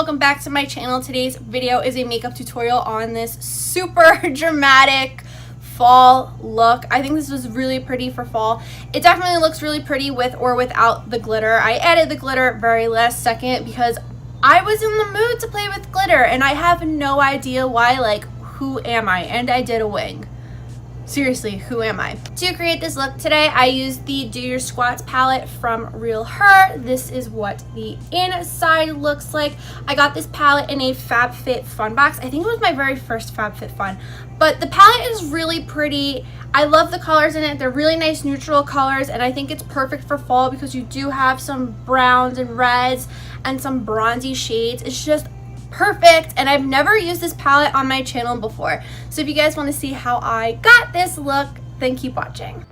welcome back to my channel. Today's video is a makeup tutorial on this super dramatic fall look. I think this was really pretty for fall. It definitely looks really pretty with or without the glitter. I added the glitter very last second because I was in the mood to play with glitter and I have no idea why. Like, who am I? And I did a wing. Seriously, who am I? To create this look today, I used the Do Your Squats palette from Real Her. This is what the inside looks like. I got this palette in a FABFITFUN box. I think it was my very first FABFITFUN. But the palette is really pretty. I love the colors in it. They're really nice neutral colors, and I think it's perfect for fall because you do have some browns and reds and some bronzy shades. It's just perfect, and I've never used this palette on my channel before. So if you guys want to see how I got this look, then keep watching.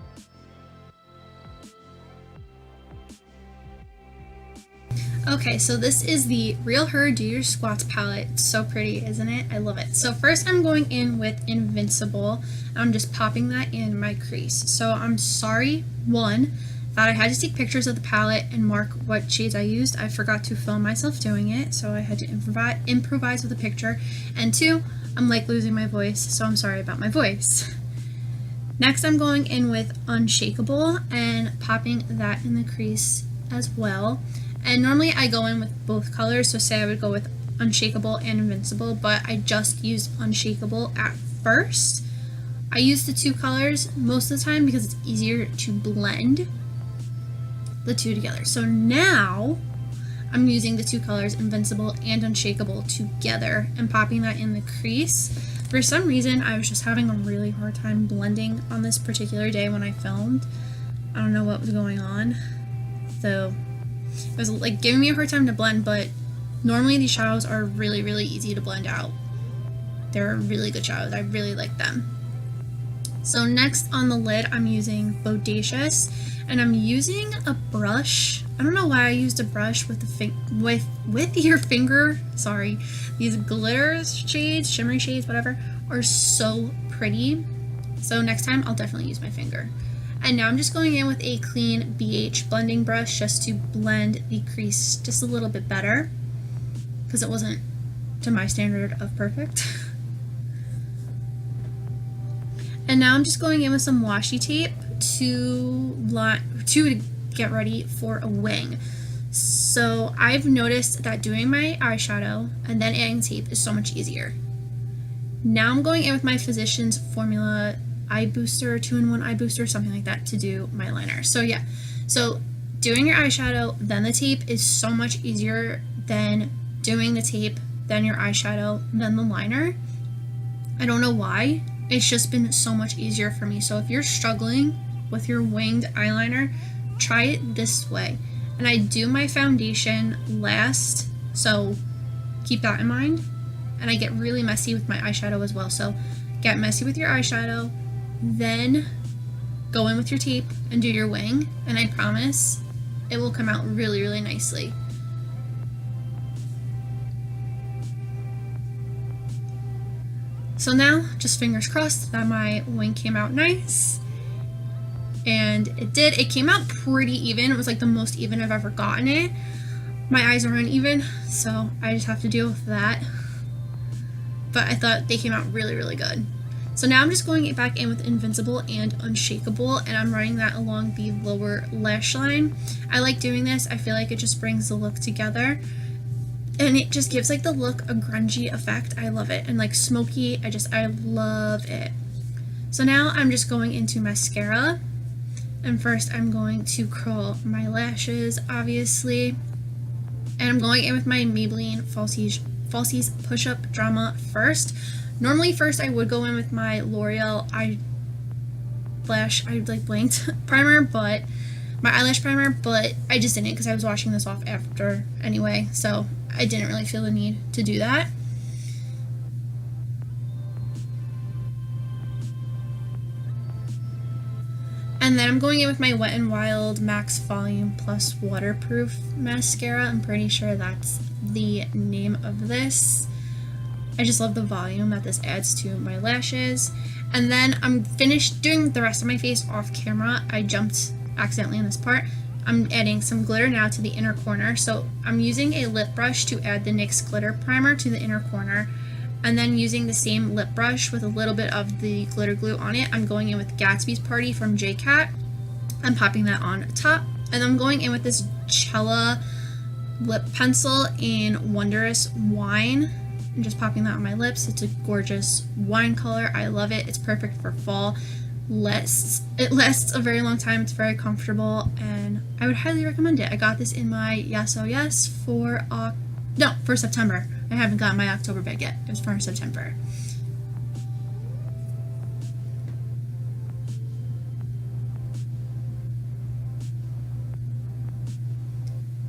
Okay, so this is the Real Her Do Your Squats palette. It's so pretty, isn't it? I love it. So first I'm going in with Invincible. I'm just popping that in my crease. So I'm sorry, one, that I had to take pictures of the palette and mark what shades I used. I forgot to film myself doing it, so I had to improvise with a picture. And two, I'm like losing my voice, so I'm sorry about my voice. Next, I'm going in with Unshakable and popping that in the crease as well. And normally I go in with both colors, so say I would go with Unshakable and Invincible, but I just used Unshakable at first. I use the two colors most of the time because it's easier to blend the two together. So now I'm using the two colors, Invincible and Unshakable, together and popping that in the crease. For some reason, I was just having a really hard time blending on this particular day when I filmed. I don't know what was going on. So it was like giving me a hard time to blend, but normally these shadows are really, really easy to blend out. They're really good shadows. I really like them. So next on the lid, I'm using Bodacious, and I'm using a brush. I don't know why I used a brush with the with your finger. Sorry, these glitter shades, shimmery shades, whatever, are so pretty. So next time I'll definitely use my finger. And now I'm just going in with a clean BH blending brush just to blend the crease just a little bit better because it wasn't to my standard of perfect. And now I'm just going in with some washi tape to get ready for a wing. So I've noticed that doing my eyeshadow and then adding tape is so much easier. Now I'm going in with my Physicians Formula eye booster, 2-in-1 eye booster, something like that, to do my liner. So yeah, so doing your eyeshadow then the tape is so much easier than doing the tape then your eyeshadow then the liner. I don't know why. It's just been so much easier for me. So if you're struggling with your winged eyeliner, try it this way. And I do my foundation last, so keep that in mind. And I get really messy with my eyeshadow as well. So get messy with your eyeshadow, then go in with your tape and do your wing, and I promise it will come out really, really nicely. So now, just fingers crossed that my wing came out nice. And it did. It came out pretty even. It was like the most even I've ever gotten it. My eyes are uneven, so I just have to deal with that. But I thought they came out really, really good. So now I'm just going back in with Invincible and Unshakable, and I'm running that along the lower lash line. I like doing this. I feel like it just brings the look together. And it just gives like the look a grungy effect. I love it. And like smoky, I love it. So now I'm just going into mascara. And first I'm going to curl my lashes, obviously. And I'm going in with my Maybelline Falsies Push-Up Drama first. Normally first I would go in with my L'Oreal primer, but my eyelash primer, but I just didn't because I was washing this off after anyway, so I didn't really feel the need to do that. And then I'm going in with my Wet n Wild Max Volume Plus Waterproof Mascara. I'm pretty sure that's the name of this. I just love the volume that this adds to my lashes. And then I'm finished doing the rest of my face off camera. I jumped accidentally in this part. I'm adding some glitter now to the inner corner. So I'm using a lip brush to add the NYX glitter primer to the inner corner. And then using the same lip brush with a little bit of the glitter glue on it, I'm going in with Gatsby's Party from JCat. I'm popping that on top. And I'm going in with this Cella lip pencil in Wondrous Wine. I'm just popping that on my lips. It's a gorgeous wine color. I love it. It's perfect for fall. It lasts a very long time. It's very comfortable, and I would highly recommend it. I got this in my Yes Oh Yes for September. I haven't gotten my October bag yet. It was for September.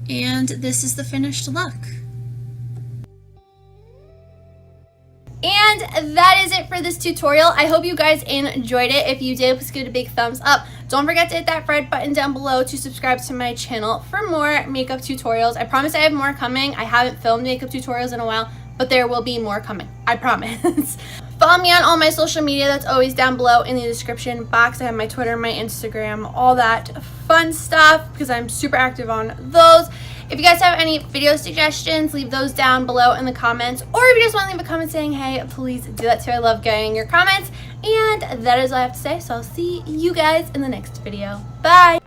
And this is the finished look. And that is it for this tutorial. I hope you guys enjoyed it. If you did, please give it a big thumbs up. Don't forget to hit that red button down below to subscribe to my channel for more makeup tutorials. I promise I have more coming. I haven't filmed makeup tutorials in a while, but there will be more coming. I promise. Follow me on all my social media. That's always down below in the description box. I have my Twitter, my Instagram, all that fun stuff because I'm super active on those. If you guys have any video suggestions, leave those down below in the comments. Or if you just want to leave a comment saying hey, please do that too. I love getting your comments. And that is all I have to say. So I'll see you guys in the next video. Bye!